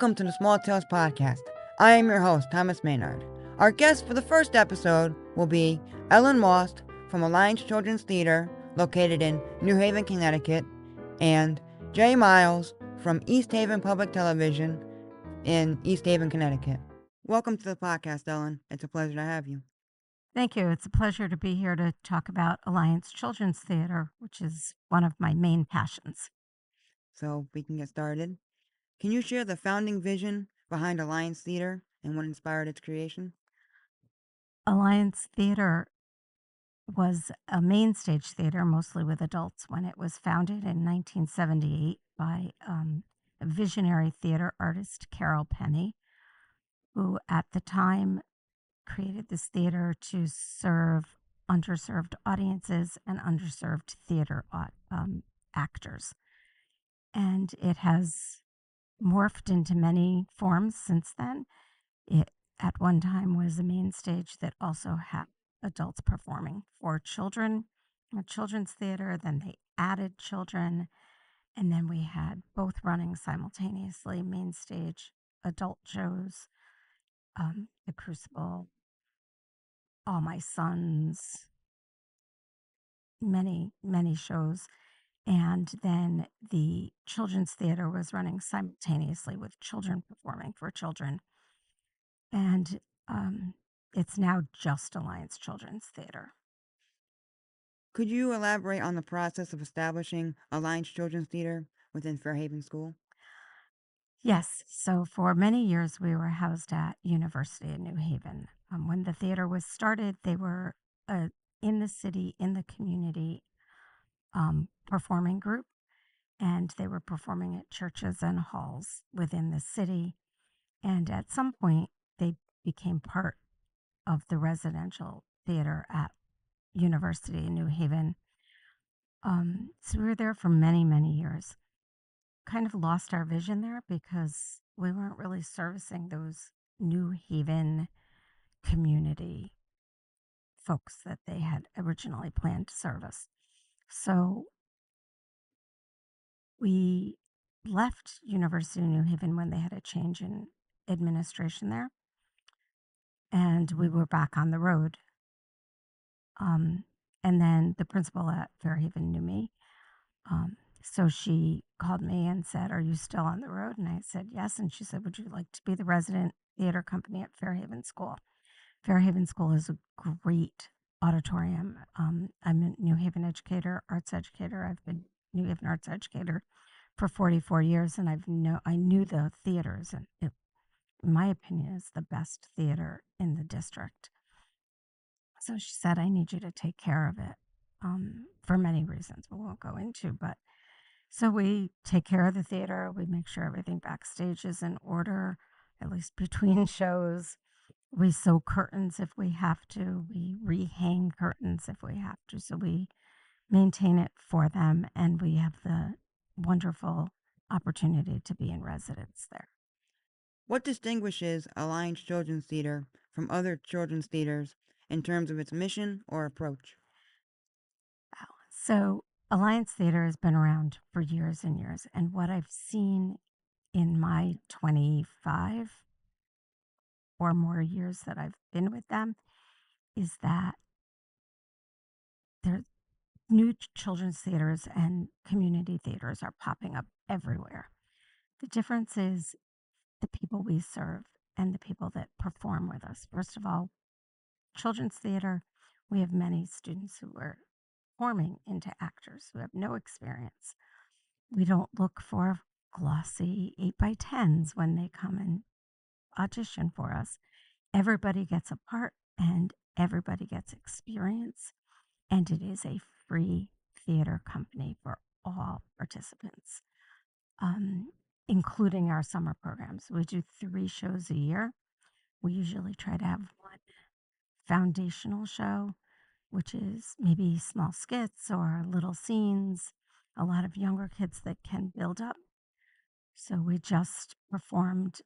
Welcome to the Small Tales Podcast. I am your host, Thomas Maynard. Our guest for the first episode will be Ellen Maust from Alliance Children's Theater, located in New Haven, Connecticut, and Jay Miles from East Haven Public Television in East Haven, Connecticut. Welcome to the podcast, Ellen. It's a pleasure to have you. Thank you. It's a pleasure to be here to talk about Alliance Children's Theater, which is one of my main passions. So we can get started. Can you share the founding vision behind Alliance Theater and what inspired its creation? Alliance Theater was a main stage theater, mostly with adults, when it was founded in 1978 by a visionary theater artist, Carol Penny, who at the time created this theater to serve underserved audiences and underserved theater actors. And it has morphed into many forms since then. It at one time was a main stage that also had adults performing for children, a children's theater. Then they added children, and then we had both running simultaneously main stage adult shows, The Crucible, All My Sons, many shows. And then the children's theater was running simultaneously with children performing for children. And it's now just Alliance Children's Theater. Could you elaborate on the process of establishing Alliance Children's Theater within Fairhaven School? Yes, so for many years we were housed at University of New Haven. When the theater was started, they were in the city, in the community performing group, and they were performing at churches and halls within the city. And at some point, they became part of the residential theater at University of New Haven. So we were there for many years. Kind of lost our vision there because we weren't really servicing those New Haven community folks that they had originally planned to service. So we left University of New Haven when they had a change in administration there, and we were back on the road. And then the principal at Fairhaven knew me. So she called me and said, "Are you still on the road?" And I said, "Yes." And she said, "Would you like to be the resident theater company at Fairhaven School?" Fairhaven School is a great auditorium. I'm a New Haven educator, arts educator. I've been New Haven arts educator for 44 years, and I knew the theaters, and it, in my opinion, is the best theater in the district. So she said, "I need you to take care of it," for many reasons we won't go into, but so we take care of the theater. We make sure everything backstage is in order, at least between shows. We sew curtains if we have to. We rehang curtains if we have to. So we maintain it for them, and we have the wonderful opportunity to be in residence there. What distinguishes Alliance Children's Theater from other children's theaters in terms of its mission or approach? So Alliance Theater has been around for years and years, and what I've seen in my 25 or more years that I've been with them is that their new children's theaters and community theaters are popping up everywhere. The difference is the people we serve and the people that perform with us. First of all, children's theater, we have many students who are forming into actors who have no experience. We don't look for glossy 8x10s when they come and audition for us. Everybody gets a part and everybody gets experience, and it is a free theater company for all participants, including our summer programs. We do 3 shows a year. We usually try to have one foundational show, which is maybe small skits or little scenes, a lot of younger kids that can build up. So we just performed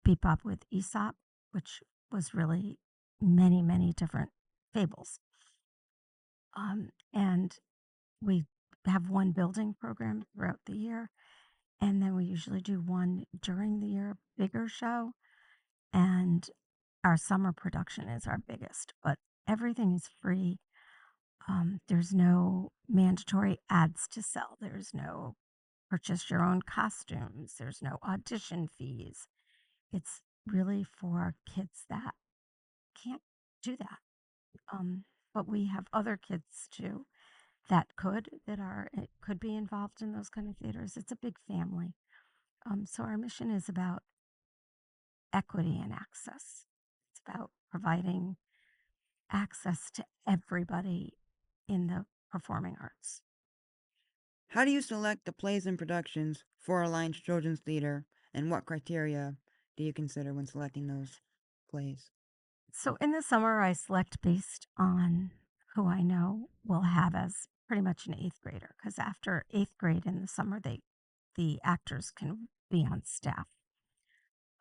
Bebop with Aesop, which was really many different fables. And we have one building program throughout the year. And then we usually do one during the year, bigger show. And our summer production is our biggest, but everything is free. There's no mandatory ads to sell. There's no purchase your own costumes. There's no audition fees. It's really for kids that can't do that. But we have other kids too that could be involved in those kind of theaters. It's a big family. So our mission is about equity and access. It's about providing access to everybody in the performing arts. How do you select the plays and productions for Alliance Children's Theater, and what criteria do you consider when selecting those plays? So in the summer, I select based on who I know will have as pretty much an eighth grader, because after eighth grade in the summer, the actors can be on staff.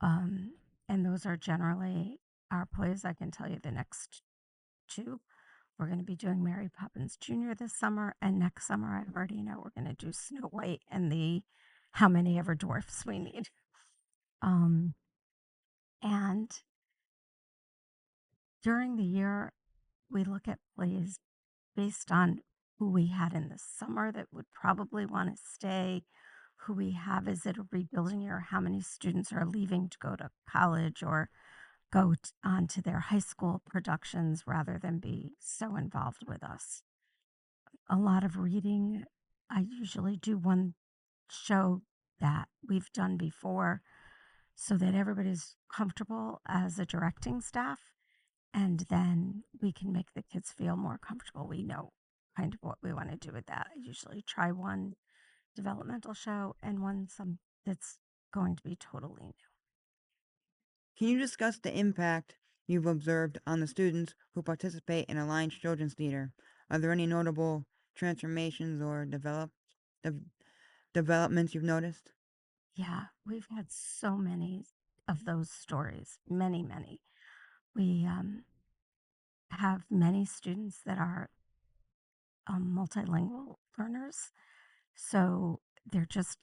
Um, and those are generally our plays. I can tell you the next two. We're going to be doing Mary Poppins Jr. this summer, and next summer, I already know we're going to do Snow White and the How Many Ever Dwarfs We Need. Um, and during the year, we look at plays based on who we had in the summer that would probably want to stay, who we have. Is it a rebuilding year? How many students are leaving to go to college or on to their high school productions rather than be so involved with us? A lot of reading. I usually do one show that we've done before so that everybody's comfortable as a directing staff. And then we can make the kids feel more comfortable. We know kind of what we want to do with that. I usually try one developmental show and one that's going to be totally new. Can you discuss the impact you've observed on the students who participate in Alliance Children's Theater? Are there any notable transformations or dev- developments you've noticed? Yeah, we've had so many of those stories, many, many. We have many students that are multilingual learners. So they're just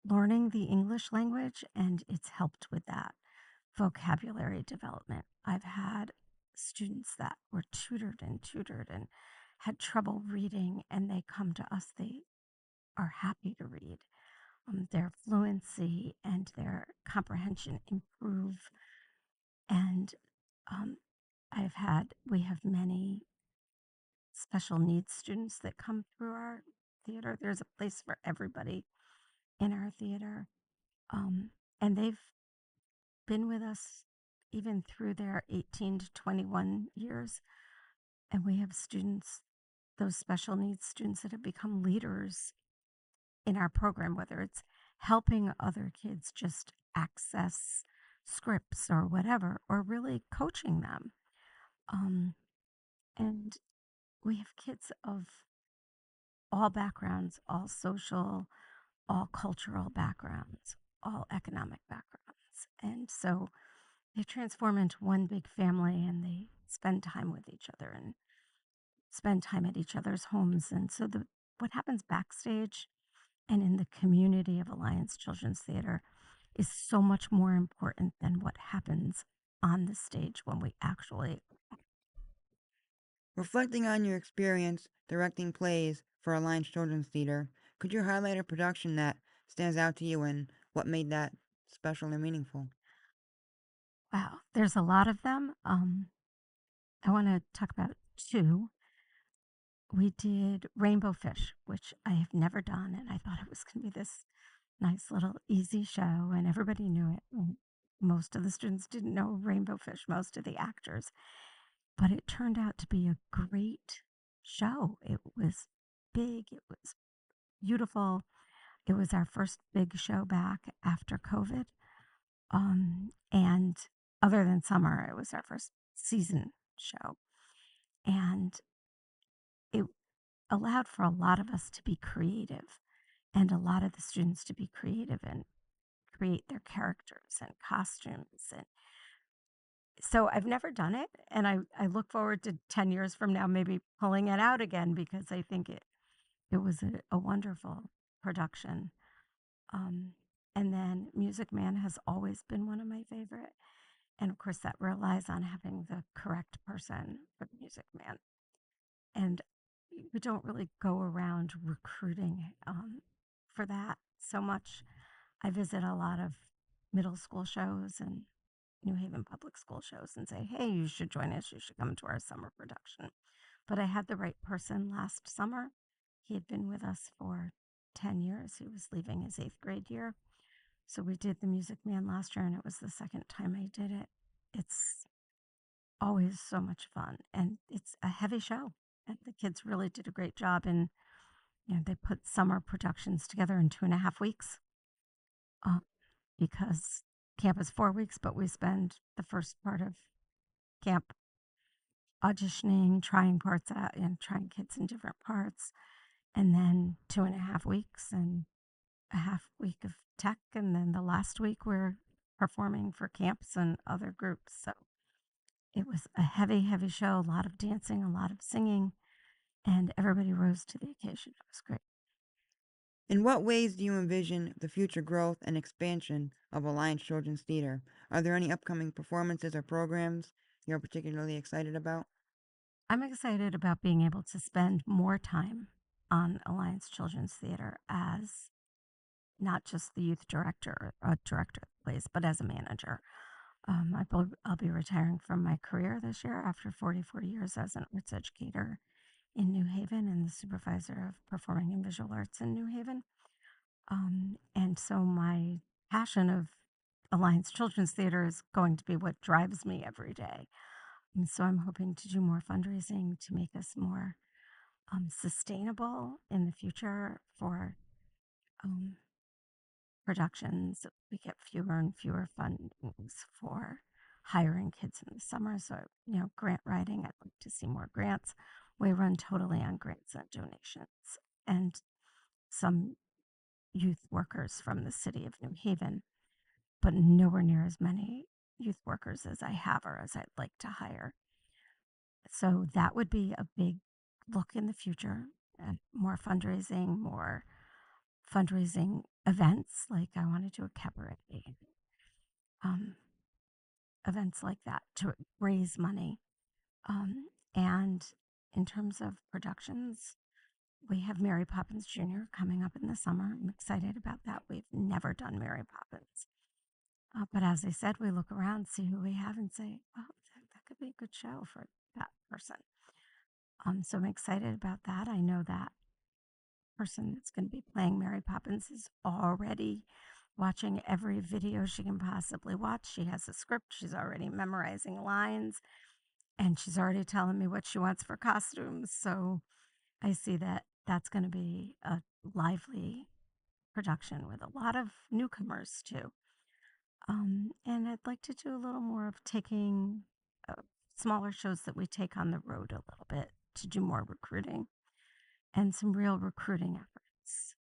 learning the English language, and it's helped with that vocabulary development. I've had students that were tutored and had trouble reading, and they come to us. They are happy to read. Their fluency and their comprehension improve. And um, we have many special needs students that come through our theater. There's a place for everybody in our theater. And they've been with us even through their 18 to 21 years. And we have students, those special needs students that have become leaders in our program, whether it's helping other kids just access scripts or whatever, or really coaching them. Um, and we have kids of all backgrounds, all social, all cultural backgrounds, all economic backgrounds. And so they transform into one big family and they spend time with each other and spend time at each other's homes. And so what happens backstage and in the community of Alliance Children's Theater is so much more important than what happens on the stage when we actually. Reflecting on your experience directing plays for Alliance Children's Theater, could you highlight a production that stands out to you and what made that special and meaningful? Wow, there's a lot of them. I want to talk about two. We did Rainbow Fish, which I have never done, and I thought it was going to be this nice little easy show, and everybody knew it. Most of the students didn't know Rainbow Fish, most of the actors, but it turned out to be a great show. It was big, it was beautiful. It was our first big show back after COVID. And other than summer, it was our first season show. And it allowed for a lot of us to be creative and a lot of the students to be creative and create their characters and costumes. And so I've never done it. And I look forward to 10 years from now, maybe pulling it out again because I think it was a wonderful production. Um, and then Music Man has always been one of my favorite. And of course, that relies on having the correct person for the Music Man. And we don't really go around recruiting for that so much. I visit a lot of middle school shows and New Haven public school shows and say, hey, you should join us. You should come to our summer production. But I had the right person last summer. He had been with us for 10 years. He was leaving his eighth grade year. So we did the Music Man last year, and it was the second time I did it. It's always so much fun, and it's a heavy show. And the kids really did a great job. And they put summer productions together in 2.5 weeks uh, because camp is 4 weeks, but we spend the first part of camp auditioning, trying parts out, and trying kids in different parts, and then 2.5 weeks and a half week of tech, and then the last week we're performing for camps and other groups. So it was a heavy, heavy show, a lot of dancing, a lot of singing, and everybody rose to the occasion. It was great. In what ways do you envision the future growth and expansion of Alliance Children's Theater? Are there any upcoming performances or programs you're particularly excited about? I'm excited about being able to spend more time on Alliance Children's Theater as not just the youth director, a director of the place, but as a manager. I'll be retiring from my career this year after 44 years as an arts educator in New Haven and the supervisor of performing and visual arts in New Haven. And so my passion of Alliance Children's Theater is going to be what drives me every day. And so I'm hoping to do more fundraising to make us more sustainable in the future for um, productions. We get fewer and fewer fundings for hiring kids in the summer. So, grant writing, I'd like to see more grants. We run totally on grants and donations and some youth workers from the city of New Haven, but nowhere near as many youth workers as I have or as I'd like to hire. So that would be a big look in the future and more fundraising events. Like I want to do a cabaret, um, events like that to raise money. And in terms of productions, we have Mary Poppins Jr. coming up in the summer. I'm excited about that. We've never done Mary Poppins. But as I said, we look around, see who we have, and say, oh, that could be a good show for that person. So I'm excited about that. I know that person that's going to be playing Mary Poppins is already watching every video she can possibly watch. She has a script, she's already memorizing lines, and she's already telling me what she wants for costumes. So I see that that's going to be a lively production with a lot of newcomers too. And I'd like to do a little more of taking smaller shows that we take on the road a little bit to do more recruiting and some real recruiting efforts.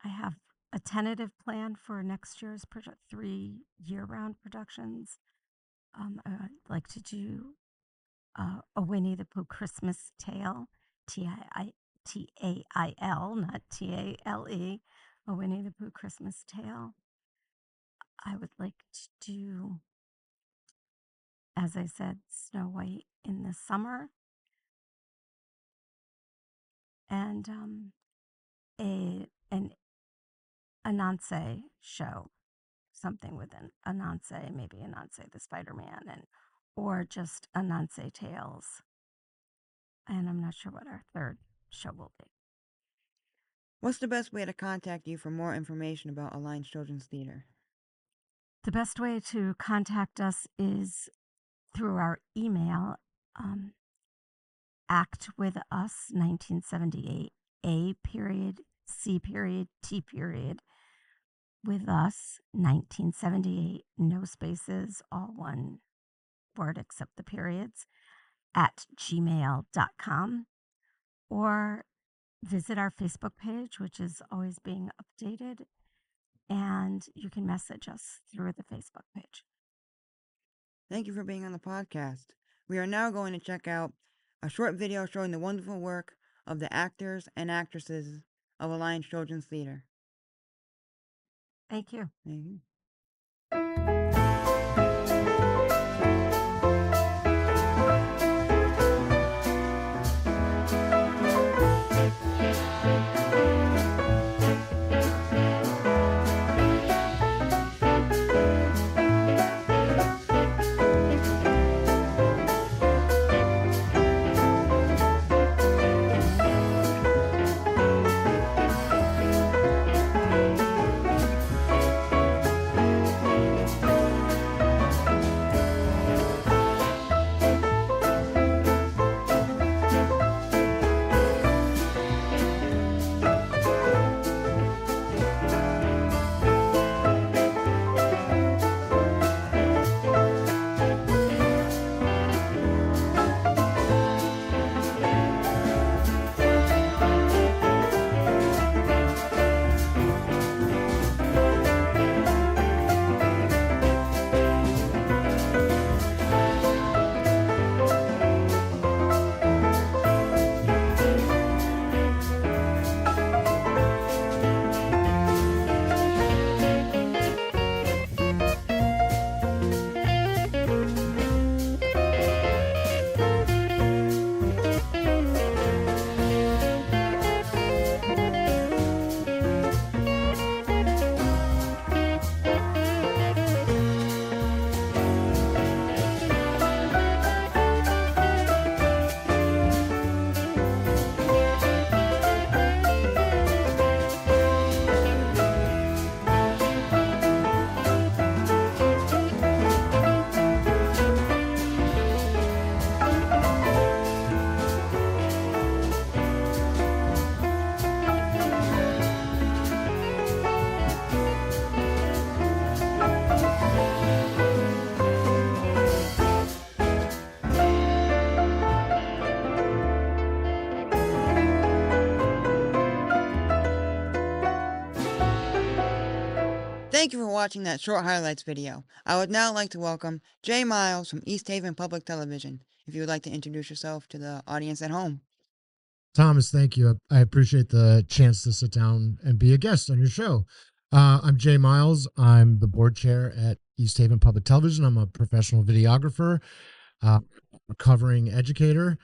I have a tentative plan for next year's 3 year-round productions. I'd like to do a Winnie the Pooh Christmas Tale, Tail, not Tale, a Winnie the Pooh Christmas Tale. I would like to do, as I said, Snow White in the summer, and an Ananse show, something with an Ananse, maybe Ananse the Spider-Man, and or just Ananse Tales. And I'm not sure what our third show will be. What's the best way to contact you for more information about Alliance Children's Theater? The best way to contact us is through our email, actwithus1978, A period, C period, T period, with us 1978, no spaces, all one word except the periods, at gmail.com, or visit our Facebook page, which is always being updated, and you can message us through the Facebook page. Thank you for being on the podcast. We are now going to check out a short video showing the wonderful work of the actors and actresses of Alliance Children's Theater. Thank you. Mm-hmm. Thank you for watching that short highlights video. I would now like to welcome Jay Miles from East Haven Public Television, if you would like to introduce yourself to the audience at home. Thomas, thank you. I appreciate the chance to sit down and be a guest on your show. I'm Jay Miles. I'm the board chair at East Haven Public Television. I'm a professional videographer, recovering educator,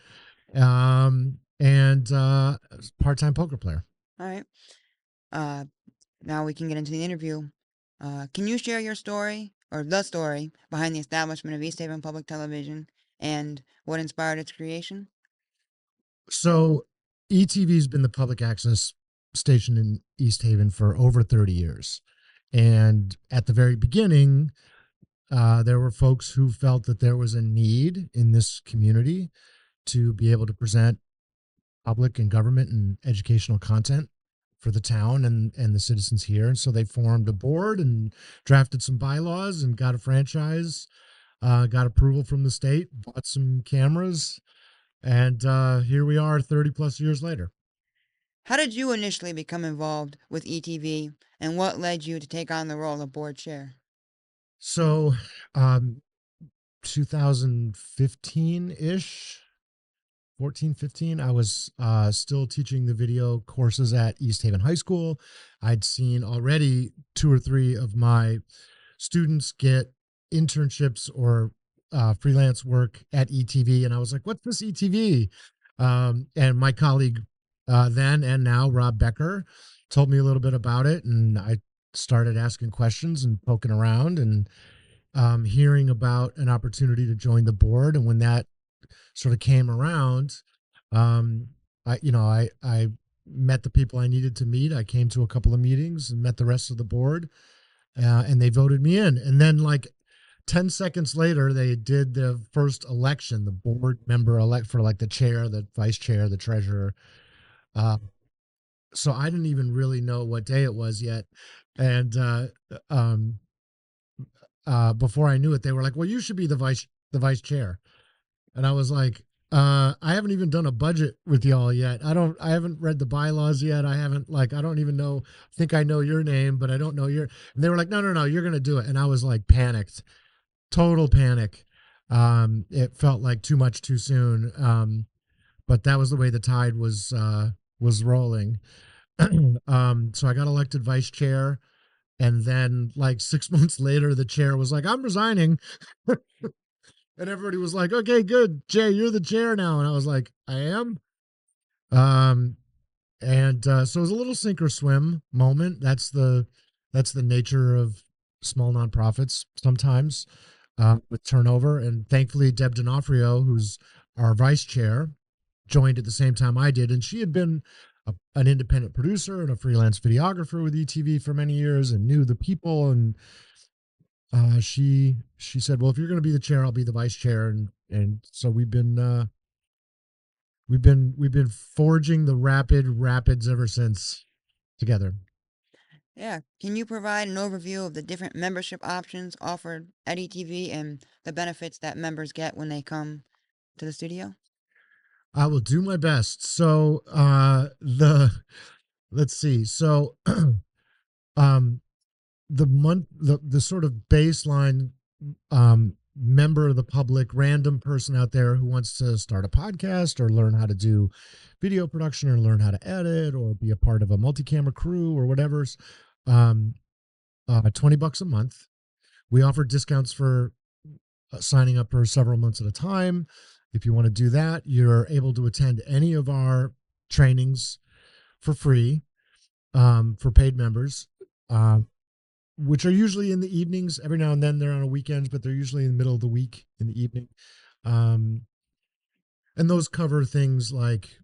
and part-time poker player. All right. Now we can get into the interview. Can you share your story, or the story, behind the establishment of East Haven Public Television and what inspired its creation? So ETV's been the public access station in East Haven for over 30 years. And at the very beginning, there were folks who felt that there was a need in this community to be able to present public and government and educational content for the town and the citizens here. And so they formed a board and drafted some bylaws and got a franchise, got approval from the state, bought some cameras, and here we are 30 plus years later. How did you initially become involved with ETV, and what led you to take on the role of board chair? So 2015-ish, 14, 15, I was still teaching the video courses at East Haven High School. I'd seen already 2 or 3 of my students get internships or freelance work at ETV. And I was like, what's this ETV? And my colleague then and now, Rob Becker, told me a little bit about it. And I started asking questions and poking around and hearing about an opportunity to join the board. And when that sort of came around, I met the people I needed to meet. I came to a couple of meetings and met the rest of the board, and they voted me in. And then like 10 seconds later, they did the first election, the board member elect for like the chair, the vice chair, the treasurer. So I didn't even really know what day it was yet. And before I knew it, they were like, well, you should be the vice chair. And I was like, I haven't even done a budget with y'all yet. I haven't read the bylaws yet. I don't even know, I think I know your name, but I don't know and they were like, no, you're going to do it. And I was like panicked, total panic. It felt like too much too soon. But that was the way the tide was rolling. So I got elected vice chair. And then like 6 months later, the chair was like, I'm resigning. And everybody was like, okay, good. Jay, you're the chair now. And I was like, I am. Um, so it was a little sink or swim moment. That's the nature of small nonprofits sometimes, with turnover. And thankfully, Deb D'Onofrio, who's our vice chair, joined at the same time I did, and she had been an independent producer and a freelance videographer with ETV for many years and knew the people. And she said, "Well, if you're going to be the chair, I'll be the vice chair." And so we've been forging the rapids ever since together. Yeah. Can you provide an overview of the different membership options offered at ETV and the benefits that members get when they come to the studio? I will do my best. So let's see. So um the sort of baseline member of the public, random person out there who wants to start a podcast or learn how to do video production or learn how to edit or be a part of a multi-camera crew or whatever's, um $20 a month. We offer discounts for signing up for several months at a time. If you want to do that, you're able to attend any of our trainings for free, for paid members, which are usually in the evenings. Every now and then they're on a weekend, but they're usually in the middle of the week in the evening. And those cover things like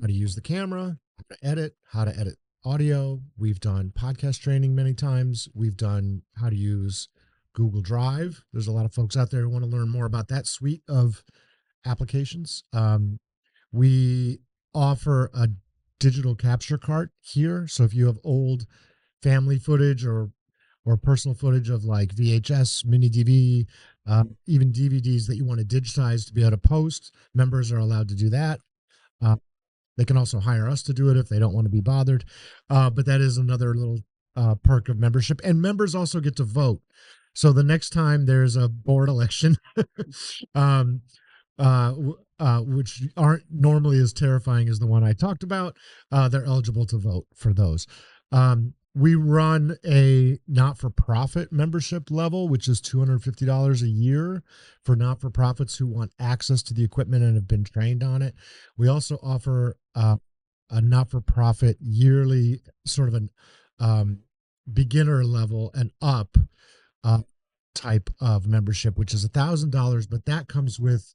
how to use the camera, how to edit audio. We've done podcast training many times. We've done how to use Google Drive. There's a lot of folks out there who want to learn more about that suite of applications. We offer a digital capture cart here. So if you have old family footage or personal footage of like VHS, mini DV, even DVDs that you want to digitize to be able to post, members are allowed to do that. They can also hire us to do it if they don't want to be bothered. But that is another little perk of membership. And members also get to vote. So the next time there's a board election, which aren't normally as terrifying as the one I talked about, they're eligible to vote for those. We run a not-for-profit membership level, which is $250 a year for not-for-profits who want access to the equipment and have been trained on it. We also offer a not-for-profit yearly sort of an beginner level and up type of membership, which is $1,000, but that comes with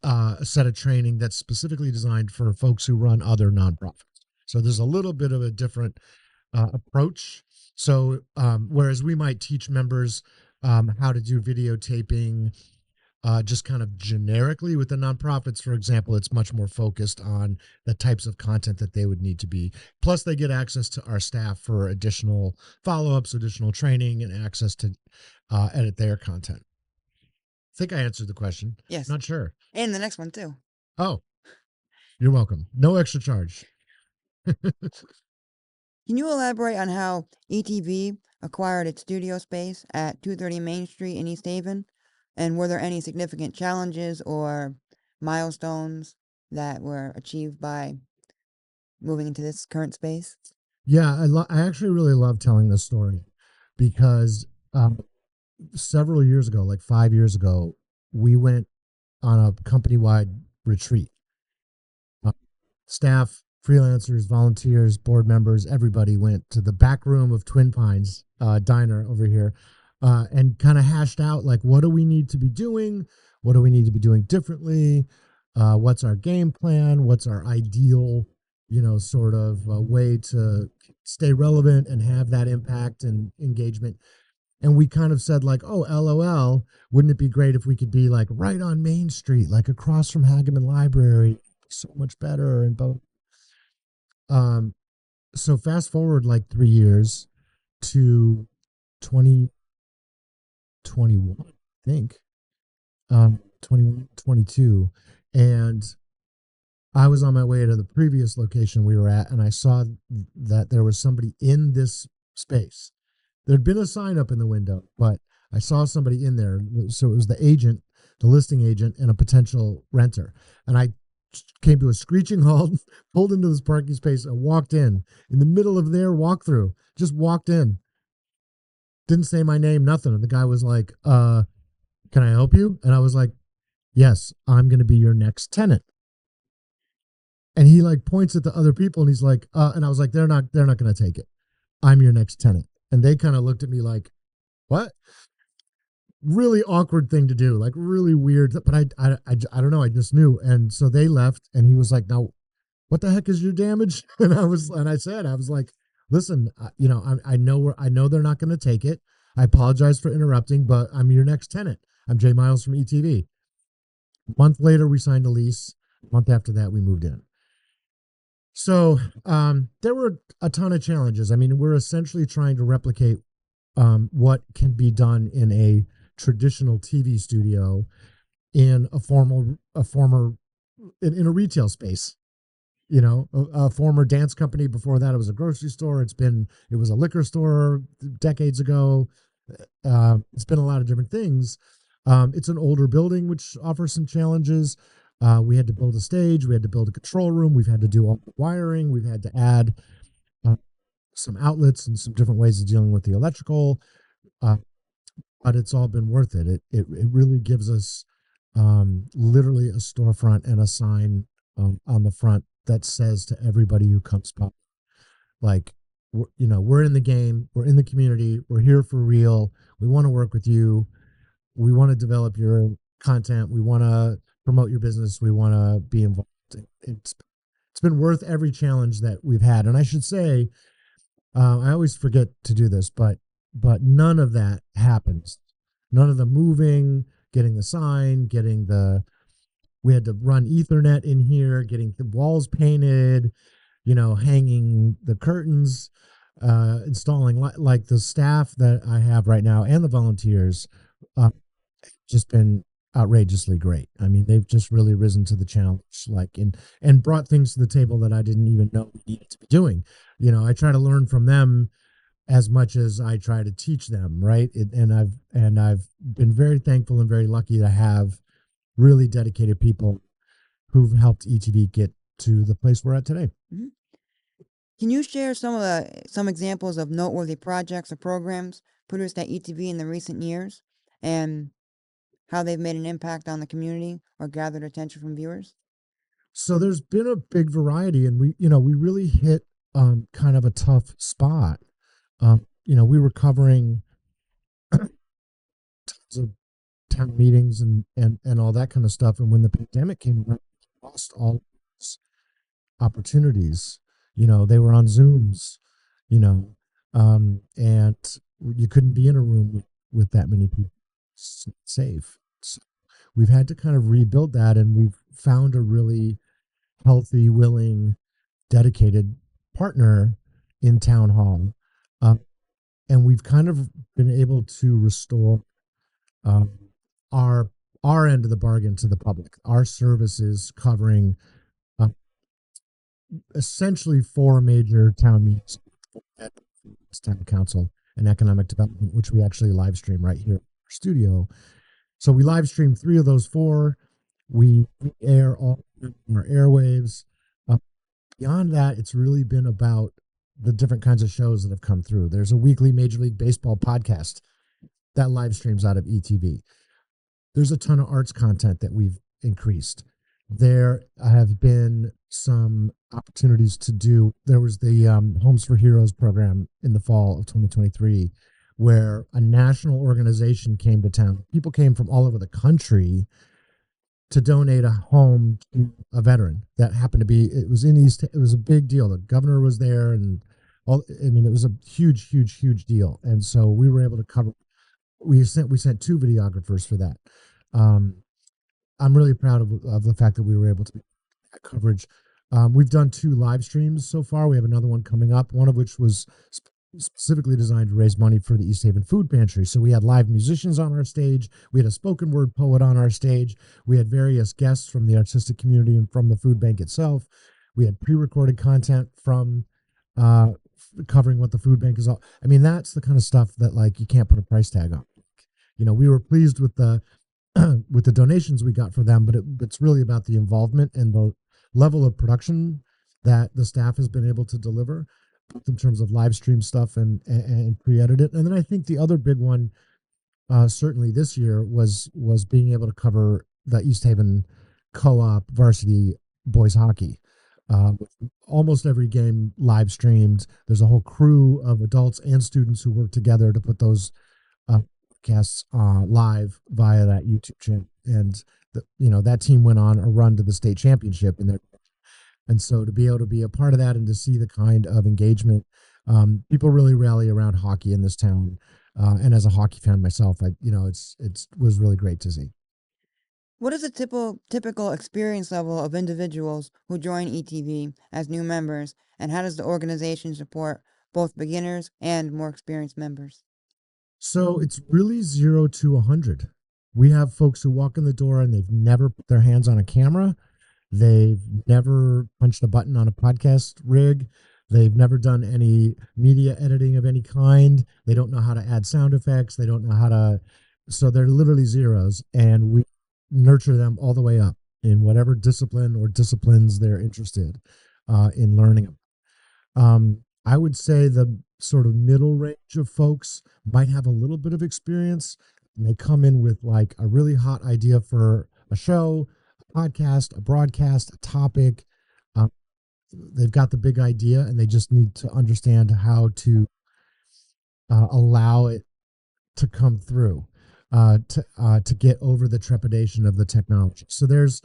a set of training that's specifically designed for folks who run other nonprofits. So there's a little bit of a different approach. So whereas we might teach members how to do videotaping just kind of generically, with the nonprofits, for example, it's much more focused on the types of content that they would need to be. Plus, they get access to our staff for additional follow-ups, additional training, and access to edit their content. I think I answered the question. Yes. Not sure. And the next one, too. Oh, you're welcome. No extra charge. Can you elaborate on how ETV acquired its studio space at 230 Main Street in East Haven? And were there any significant challenges or milestones that were achieved by moving into this current space? Yeah, I actually really love telling this story because several years ago, like 5 years ago, we went on a company-wide retreat. Staff, freelancers, volunteers, board members, everybody went to the back room of Twin Pines Diner over here and kind of hashed out like, what do we need to be doing? What do we need to be doing differently? What's our game plan? What's our ideal, sort of way to stay relevant and have that impact and engagement? And we kind of said like, oh, LOL, wouldn't it be great if we could be like right on Main Street, like across from Hageman Library? So much better. And both. So fast forward like 3 years to 2021, I think, 21, 22. And I was on my way to the previous location we were at, and I saw that there was somebody in this space. There'd been a sign up in the window, but I saw somebody in there. So it was the agent, the listing agent, and a potential renter. And I came to a screeching halt, pulled into this parking space, and walked in the middle of their walkthrough. Just walked in didn't say my name, nothing. And the guy was like, can I help you? And I was like, yes, I'm going to be your next tenant. And he like points at the other people and he's like, and I was like, they're not going to take it. I'm your next tenant. And they kind of looked at me like, what? Really awkward thing to do, like really weird. But I don't know. I just knew. And so they left and he was like, now, what the heck is your damage? And I was like, listen, I know they're not going to take it. I apologize for interrupting, but I'm your next tenant. I'm Jay Miles from ETV. A month later, we signed a lease. A month after that, we moved in. So there were a ton of challenges. I mean, we're essentially trying to replicate what can be done in a traditional TV studio in in a retail space. A former dance company. Before that, it was a grocery store. It was a liquor store decades ago. It's been a lot of different things. It's an older building, which offers some challenges. We had to build a stage. We had to build a control room. We've had to do all the wiring. We've had to add some outlets and some different ways of dealing with the electrical. But it's all been worth it. It really gives us literally a storefront and a sign on the front that says to everybody who comes by, like, we're in the game, we're in the community, we're here for real. We want to work with you. We want to develop your content. We want to promote your business. We want to be involved. It's been worth every challenge that we've had. And I should say, I always forget to do this, but none of that happens. None of the moving, getting the sign, we had to run Ethernet in here, getting the walls painted, hanging the curtains, installing like the staff that I have right now and the volunteers, just been outrageously great. I mean, they've just really risen to the challenge, and brought things to the table that I didn't even know we needed to be doing. I try to learn from them as much as I try to teach them, right? And I've been very thankful and very lucky to have really dedicated people who've helped ETV get to the place we're at today. Mm-hmm. Can you share some examples of noteworthy projects or programs produced at ETV in the recent years, and how they've made an impact on the community or gathered attention from viewers? So there's been a big variety, and we really hit kind of a tough spot. We were covering tons of town meetings and all that kind of stuff. And when the pandemic came around, we lost all those opportunities. They were on Zooms, and you couldn't be in a room with that many people. It's not safe. So we've had to kind of rebuild that, and we've found a really healthy, willing, dedicated partner in Town Hall. And we've kind of been able to restore our end of the bargain to the public. Our services covering essentially 4 major town meetings: town council and economic development, which we actually live stream right here in our studio. So we live stream 3 of those 4. We air all our airwaves. Beyond that, it's really been about the different kinds of shows that have come through. There's a weekly Major League Baseball podcast that live streams out of ETV. There's a ton of arts content that we've increased. There have been some opportunities to do. There was the Homes for Heroes program in the fall of 2023, where a national organization came to town. People came from all over the country to donate a home to a veteran that happened to be, it was a big deal. The governor was there, and it was a huge deal. And so we were able to cover, we sent 2 videographers for that. I'm really proud of the fact that we were able to do that coverage. We've done 2 live streams so far. We have another one coming up, one of which was specifically designed to raise money for the East Haven Food Pantry. So we had live musicians on our stage. We had a spoken word poet on our stage. We had various guests from the artistic community and from the food bank itself. We had pre-recorded content from covering what the food bank is all. I mean, that's the kind of stuff that, like, you can't put a price tag on. We were pleased with the with the donations we got for them, but it's really about the involvement and the level of production that the staff has been able to deliver. in terms of live stream stuff and pre-edit it. And then I think the other big one, certainly this year, was being able to cover the East Haven co-op varsity boys hockey. With almost every game live streamed. There's a whole crew of adults and students who work together to put those podcasts live via that YouTube channel. And that team went on a run to the state championship and so to be able to be a part of that and to see the kind of engagement, people really rally around hockey in this town. And as a hockey fan myself, it was really great to see. What is the typical experience level of individuals who join ETV as new members, and how does the organization support both beginners and more experienced members? So it's really 0 to 100. We have folks who walk in the door and they've never put their hands on a camera. They've never punched a button on a podcast rig. They've never done any media editing of any kind. They don't know how to add sound effects. They don't know how to. So they're literally zeros. And we nurture them all the way up in whatever discipline or disciplines they're interested in learning. I would say the sort of middle range of folks might have a little bit of experience, and they come in with like a really hot idea for a show, a podcast, a broadcast, a topic. They've got the big idea and they just need to understand how to allow it to come through. To get over the trepidation of the technology. So there's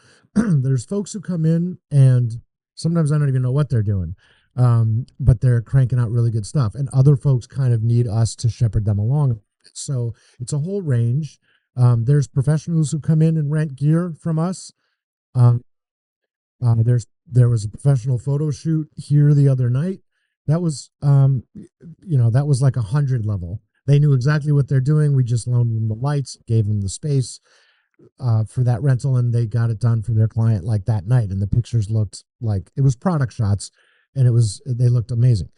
folks who come in and sometimes I don't even know what they're doing, but they're cranking out really good stuff. And other folks kind of need us to shepherd them along. So it's a whole range. There's professionals who come in and rent gear from us. There was a professional photo shoot here the other night. That was that was like 100 level. They knew exactly what they're doing. We just loaned them the lights, gave them the space for that rental, and they got it done for their client like that night. And the pictures looked like it was product shots, and they looked amazing.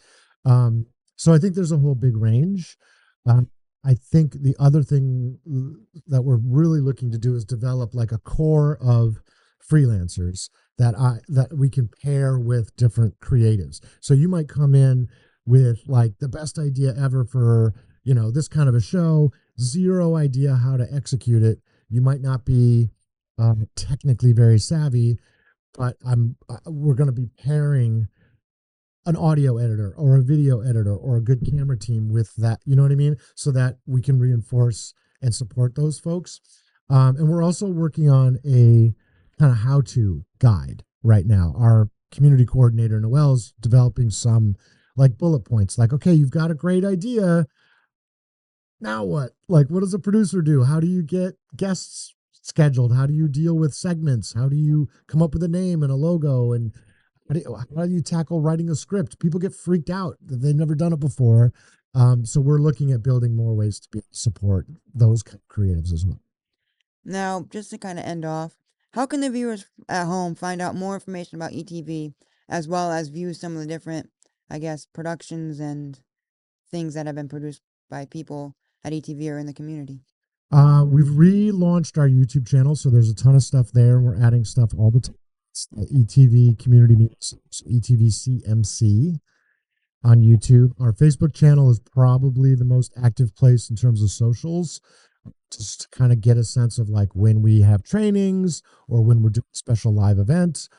So I think there's a whole big range. I think the other thing that we're really looking to do is develop like a core of freelancers that we can pair with different creatives. So you might come in with like the best idea ever for this kind of a show, zero idea how to execute it. You might not be technically very savvy, but we're going to be pairing an audio editor or a video editor or a good camera team with that, you know what I mean? So that we can reinforce and support those folks. And we're also working on a kind of how-to guide right now. Our community coordinator, Noelle's developing some like bullet points, like, okay, you've got a great idea. Now what? Like, what does a producer do? How do you get guests scheduled? How do you deal with segments? How do you come up with a name and a logo? And how do you tackle writing a script? People get freaked out. They've never done it before. So we're looking at building more ways to support those creatives as well. Now, just to kind of end off, how can the viewers at home find out more information about ETV, as well as view some of the different, productions and things that have been produced by people at ETV or in the community? We've relaunched our YouTube channel, so there's a ton of stuff there. We're adding stuff all the time. It's ETV Community Meetings, so ETV CMC on YouTube. Our Facebook channel is probably the most active place in terms of socials, just to kind of get a sense of like when we have trainings or when we're doing special live events,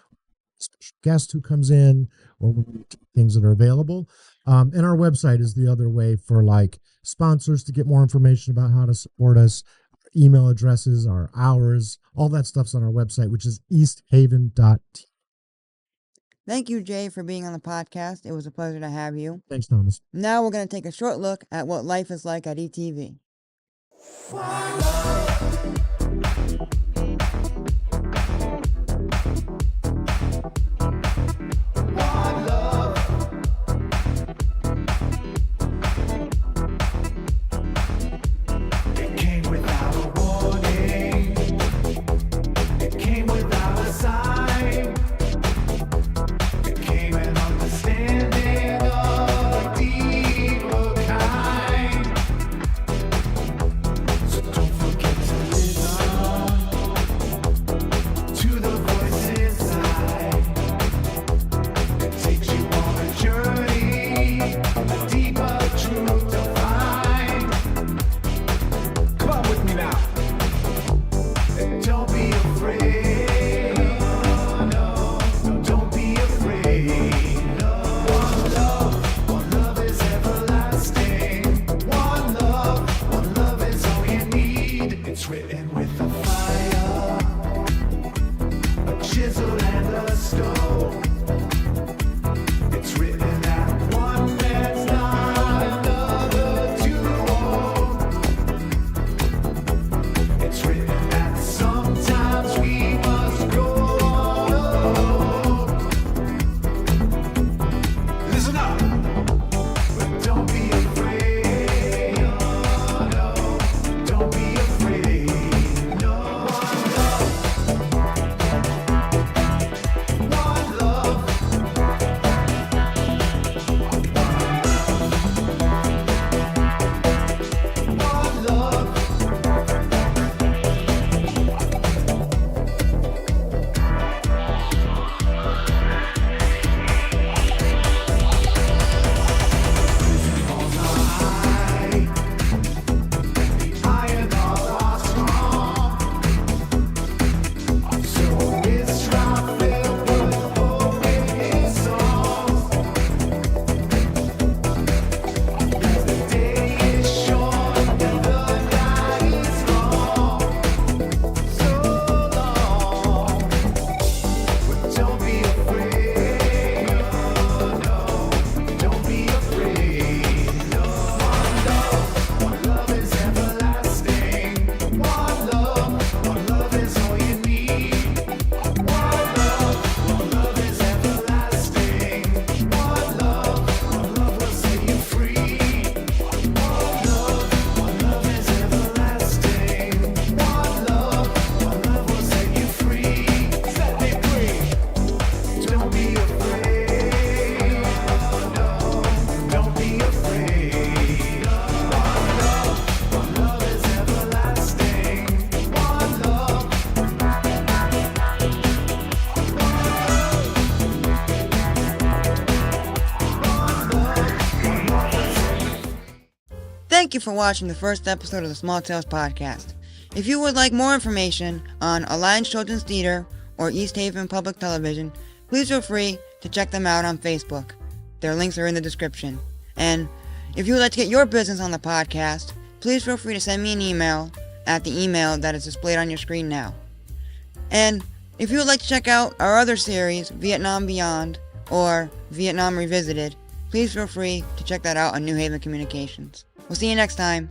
special guest who comes in, or when we do things that are available. And our website is the other way for like sponsors to get more information about how to support us. Our email addresses, our hours, all that stuff's on our website, which is easthaven.tv. Thank you, Jay, for being on the podcast. It was a pleasure to have you. Thanks, Thomas. Now we're going to take a short look at what life is like at ETV. Thank you for watching the first episode of the Small Tales podcast. If you would like more information on Alliance Children's Theater or East Haven Public Television, please feel free to check them out on Facebook. Their links are in the description. And if you would like to get your business on the podcast, please feel free to send me an email at the email that is displayed on your screen now. And if you would like to check out our other series, Vietnam Beyond or Vietnam Revisited, please feel free to check that out on New Haven Communications. We'll see you next time.